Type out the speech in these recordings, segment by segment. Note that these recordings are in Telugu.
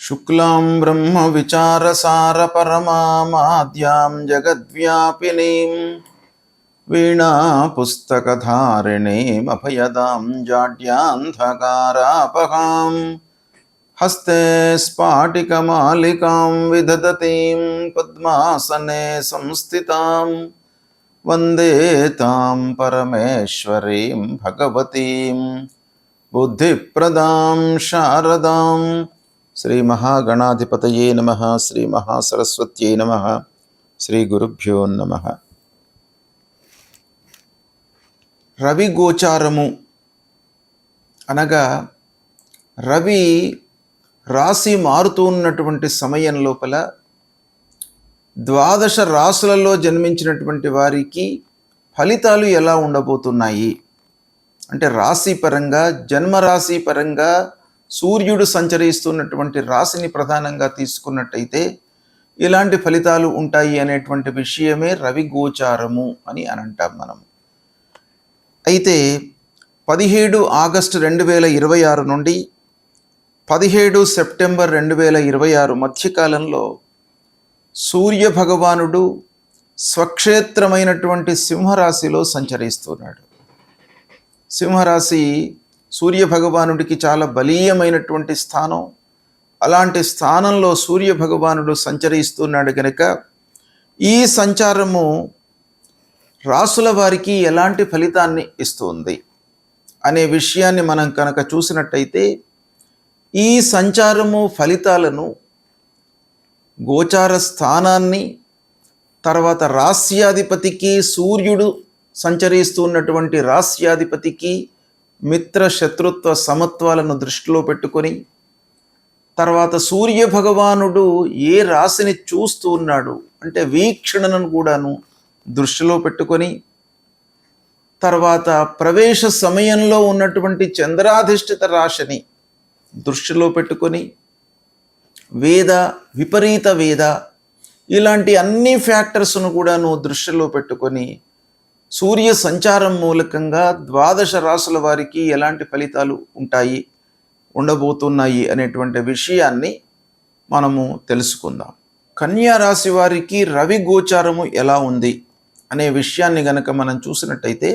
शुक्लां ब्रह्मविचारसारपरमामाद्यां जगद्व्यापिनीं वीणापुस्तकधारिणीमभयदां जाड्यान्धकारापहां हस्ते स्फाटिकमालिकां विदधतीं पद्मासने संस्थितां वन्दे तां परमेश्वरीं भगवतीं बुद्धिप्रदां शारदां। श्री महागणाधिपतये नमः। श्री महासरस्वत्यै नमः। श्री गुरुभ्यो नमः। రవి గోచారము అనగా రవి రాశి మారుతున్నటువంటి సమయం లోపల ద్వాదశ రాశులలో జన్మించినటువంటి వారికి ఫలితాలు ఎలా ఉండబోతున్నాయి అంటే రాశి పరంగా జన్మరాశి పరంగా సూర్యుడు సంచరిస్తున్నటువంటి రాశిని ప్రధానంగా తీసుకున్నట్టయితే ఇలాంటి ఫలితాలు ఉంటాయి అనేటువంటి విషయమే రవి గోచారము అని అంటాం మనం. అయితే 17 ఆగస్టు 2026 నుండి 17 సెప్టెంబర్ 2026 మధ్యకాలంలో సూర్య భగవానుడు స్వక్షేత్రమైనటువంటి సింహరాశిలో సంచరిస్తున్నాడు. సింహరాశి సూర్య భగవానుడికి చాలా బలీయమైనటువంటి స్థానం. అలాంటి స్థానంలో సూర్య భగవానుడు సంచరిస్తున్నాడు కనుక ఈ సంచారము రాసుల వారికి ఎలాంటి ఫలితాన్ని ఇస్తుంది అనే విషయాన్ని మనం కనుక చూసినట్టయితే ఈ సంచారము ఫలితాలను గోచార స్థానాన్ని తర్వాత రాస్యాధిపతికి సూర్యుడు సంచరిస్తున్నటువంటి రాస్యాధిపతికి మిత్ర శత్రుత్వ సమత్వాలను దృష్టిలో పెట్టుకొని తర్వాత సూర్య భగవానుడు ఏ రాశిని చూస్తూ ఉన్నాడు అంటే వీక్షణను కూడాను దృష్టిలో పెట్టుకొని తర్వాత ప్రవేశ సమయంలో ఉన్నటువంటి చంద్రాధిష్ఠిత రాశిని దృష్టిలో పెట్టుకొని వేద విపరీత వేద ఇలాంటి అన్ని ఫ్యాక్టర్స్ను కూడాను దృష్టిలో పెట్టుకొని సూర్య సంచారం మూలకంగా ద్వాదశ రాశుల వారికి ఎలాంటి ఫలితాలు ఉంటాయి ఉండబోతున్నాయి అనేటువంటి విషయాన్ని మనము తెలుసుకుందాం. కన్యా రాశి వారికి రవి గోచారము ఎలా ఉంది అనే విషయాన్ని గనక మనం చూసినట్టయితే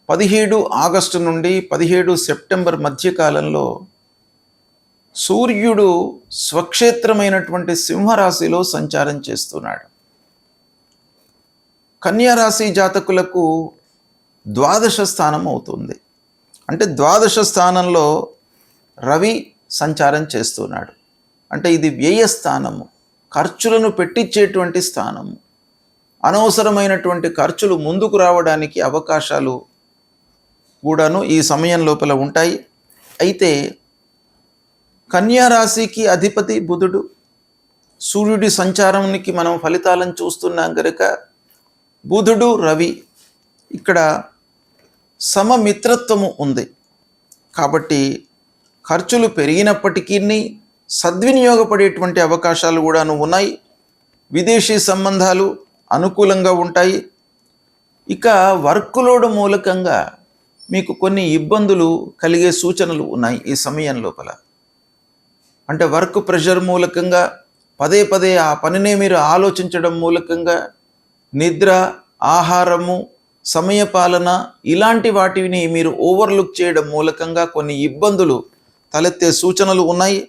17 ఆగస్టు నుండి 17 సెప్టెంబర్ మధ్యకాలంలో సూర్యుడు స్వక్షేత్రమైనటువంటి సింహరాశిలో సంచారం చేస్తున్నాడు. కన్యా రాశి జాతకులకు ద్వాదశ స్థానం అవుతుంది. అంటే ద్వాదశ స్థానంలో రవి సంచారం చేస్తున్నాడు. అంటే ఇది వ్యయ స్థానము, ఖర్చులను పెట్టించేటువంటి స్థానము. అనవసరమైనటువంటి ఖర్చులు ముందుకు రావడానికి అవకాశాలు కూడాను ఈ సమయం లోపల ఉంటాయి. అయితే కన్యా రాశికి అధిపతి బుధుడు. సూర్యుడి సంచారానికి మనం ఫలితాలను చూస్తున్నాం కనుక బుధుడు రవి ఇక్కడ సమమిత్రత్వము ఉంది. కాబట్టి ఖర్చులు పెరిగినప్పటికీ సద్వినియోగపడేటువంటి అవకాశాలు కూడాను ఉన్నాయి. విదేశీ సంబంధాలు అనుకూలంగా ఉంటాయి. ఇక వర్క్ లోడ్ మూలకంగా మీకు కొన్ని ఇబ్బందులు కలిగే సూచనలు ఉన్నాయి ఈ సమయం లోపల. అంటే వర్క్ ప్రెషర్ మూలకంగా పదే పదే ఆ పనినే మీరు ఆలోచించడం మూలకంగా నిద్ర, ఆహారము, సమయపాలన ఇలాంటి వాటిని మీరు ఓవర్లుక్ చేయడం మూలకంగా కొన్ని ఇబ్బందులు తలెత్తే సూచనలు ఉన్నాయి.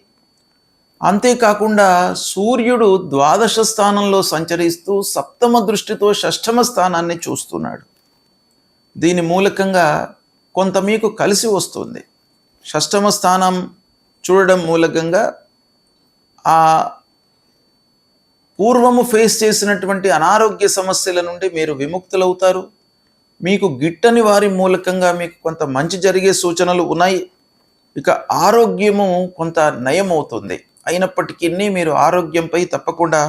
అంతేకాకుండా సూర్యుడు ద్వాదశ స్థానంలో సంచరిస్తూ సప్తమ దృష్టితో షష్ఠమ స్థానాన్ని చూస్తున్నాడు. దీని మూలకంగా కొంత మీకు కలిసి వస్తుంది. షష్ఠమ స్థానం చూడడం మూలకంగా ఆ పూర్వము ఫేస్ చేసినటువంటి అనారోగ్య సమస్యల నుండి మీరు విముక్తులవుతారు. మీకు గిట్టని వారి మూలకంగా మీకు కొంత మంచి జరిగే సూచనలు ఉన్నాయి. ఇక ఆరోగ్యము కొంత నయం అవుతుంది. అయినప్పటికీ మీరు ఆరోగ్యంపై తప్పకుండా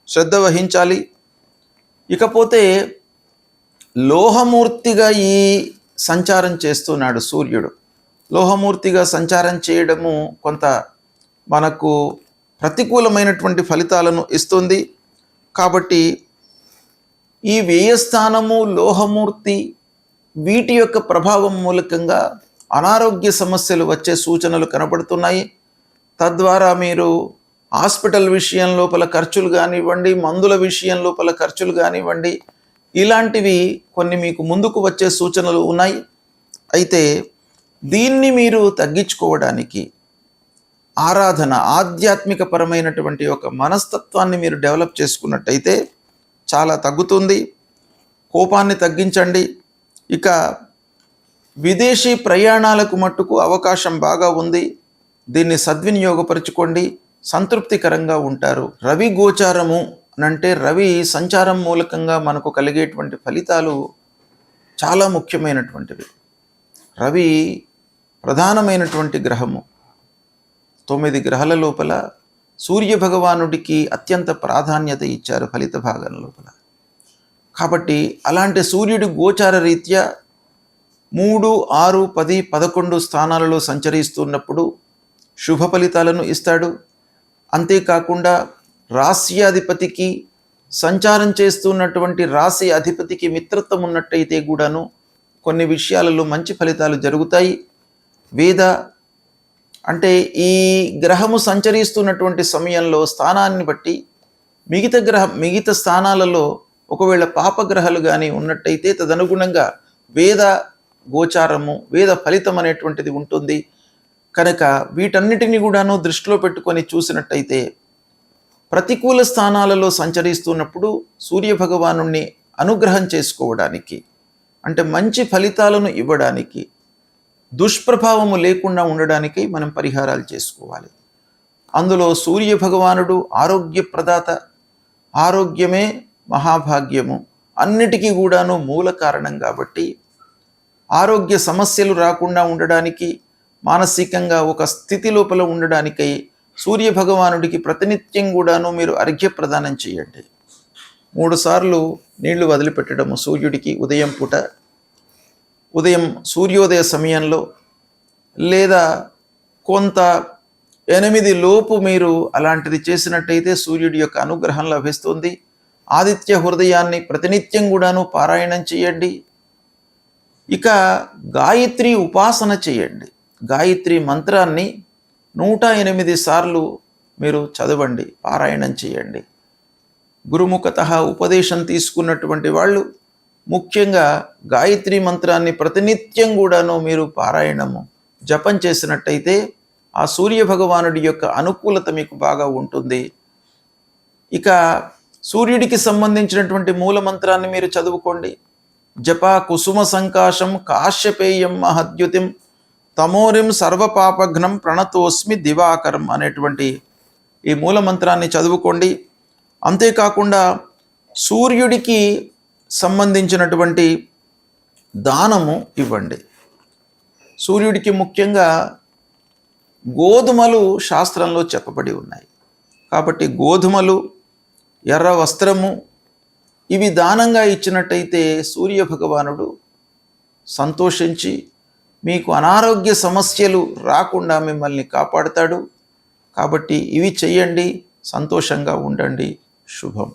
శ్రద్ధ వహించాలి. ఇకపోతే లోహమూర్తిగా ఈ సంచారం చేస్తున్నాడు సూర్యుడు. లోహమూర్తిగా సంచారం చేయడము కొంత మనకు ప్రతికూలమైనటువంటి ఫలితాలను ఇస్తుంది. కాబట్టి ఈ వ్యయస్థానము, లోహమూర్తి వీటి యొక్క ప్రభావం మూలకంగా అనారోగ్య సమస్యలు వచ్చే సూచనలు కనబడుతున్నాయి. తద్వారా మీరు హాస్పిటల్ విషయం లోపల ఖర్చులు కానివ్వండి, మందుల విషయం లోపల ఖర్చులు కానివ్వండి, ఇలాంటివి కొన్ని మీకు ముందుకు వచ్చే సూచనలు ఉన్నాయి. అయితే దీన్ని మీరు తగ్గించుకోవడానికి ఆరాధన, ఆధ్యాత్మిక పరమైనటువంటి ఒక మనస్తత్వాన్ని మీరు డెవలప్ చేసుకున్నట్టయితే చాలా తగ్గుతుంది. కోపాన్ని తగ్గించండి. ఇక విదేశీ ప్రయాణాలకు మట్టుకు అవకాశం బాగా ఉంది. దీన్ని సద్వినియోగపరుచుకోండి, సంతృప్తికరంగా ఉంటారు. రవి గోచారము అంటే రవి సంచారం మూలకంగా మనకు కలిగేటువంటి ఫలితాలు చాలా ముఖ్యమైనటువంటివి. రవి ప్రధానమైనటువంటి గ్రహము. 9 గ్రహాల లోపల సూర్య భగవానుడికి అత్యంత ప్రాధాన్యత ఇచ్చారు ఫలిత భాగం లోపల. కాబట్టి అలాంటి సూర్యుడి గోచార రీత్యా 3, 6, 10, 11 స్థానాలలో సంచరిస్తున్నప్పుడు శుభ ఫలితాలను ఇస్తాడు. అంతేకాకుండా రాశ్యాధిపతికి, సంచారం చేస్తున్నటువంటి రాశి అధిపతికి మిత్రత్వం ఉన్నట్టయితే కూడాను కొన్ని విషయాలలో మంచి ఫలితాలు జరుగుతాయి. వేద అంటే ఈ గ్రహము సంచరిస్తున్నటువంటి సమయంలో స్థానాన్ని బట్టి మిగతా స్థానాలలో ఒకవేళ పాపగ్రహాలు కానీ ఉన్నట్టయితే తదనుగుణంగా వేద గోచారము, వేద ఫలితం అనేటువంటిది ఉంటుంది. కనుక వీటన్నిటిని కూడాను దృష్టిలో పెట్టుకొని చూసినట్టయితే ప్రతికూల స్థానాలలో సంచరిస్తున్నప్పుడు సూర్యభగవాను అనుగ్రహం చేసుకోవడానికి, అంటే మంచి ఫలితాలను ఇవ్వడానికి, దుష్ప్రభావము లేకుండా ఉండడానికి మనం పరిహారాలు చేసుకోవాలి. అందులో సూర్య భగవానుడు ఆరోగ్య ప్రదాత, ఆరోగ్యమే మహాభాగ్యము, అన్నిటికీ కూడాను మూల కారణం. కాబట్టి ఆరోగ్య సమస్యలు రాకుండా ఉండడానికి, మానసికంగా ఒక స్థితి లోపల ఉండడానికై సూర్య భగవానుడికి ప్రతినిత్యం కూడాను మీరు అర్ఘ్య ప్రదానం చేయండి. 3 సార్లు నీళ్లు వదిలిపెట్టడము సూర్యుడికి ఉదయం పూట, ఉదయం సూర్యోదయ సమయంలో, లేదా కొంత 8 లోపు మీరు అలాంటిది చేసినట్టయితే సూర్యుడి యొక్క అనుగ్రహం లభిస్తుంది. ఆదిత్య హృదయాన్ని ప్రతినిత్యం కూడాను పారాయణం చేయండి. ఇక గాయత్రి ఉపాసన చేయండి. గాయత్రి మంత్రాన్ని 108 సార్లు మీరు చదవండి, పారాయణం చేయండి. గురుముఖతః ఉపదేశం తీసుకున్నటువంటి వాళ్ళు ముఖ్యంగా గాయత్రి మంత్రాన్ని ప్రతినిత్యం కూడాను మీరు పారాయణము, జపం చేసినట్టయితే ఆ సూర్య భగవానుడి యొక్క అనుకూలత మీకు బాగా ఉంటుంది. ఇక సూర్యుడికి సంబంధించినటువంటి మూల మంత్రాన్ని మీరు చదువుకోండి. జప కుసుమ సంకాశం కాశ్యపేయం మహద్యుతిం తమోరిం సర్వపాపఘ్నం ప్రణతోస్మి దివాకరం అనేటువంటి ఈ మూల మంత్రాన్ని చదువుకోండి. అంతేకాకుండా సూర్యుడికి సంబంధించినటువంటి దానము ఇవ్వండి. సూర్యుడికి ముఖ్యంగా గోధుమలు శాస్త్రంలో చెప్పబడి ఉన్నాయి. కాబట్టి గోధుమలు, ఎర్ర వస్త్రము ఇవి దానంగా ఇచ్చినట్టయితే సూర్య భగవానుడు సంతోషించి మీకు అనారోగ్య సమస్యలు రాకుండా మిమ్మల్ని కాపాడుతాడు. కాబట్టి ఇవి చెయ్యండి, సంతోషంగా ఉండండి. శుభం.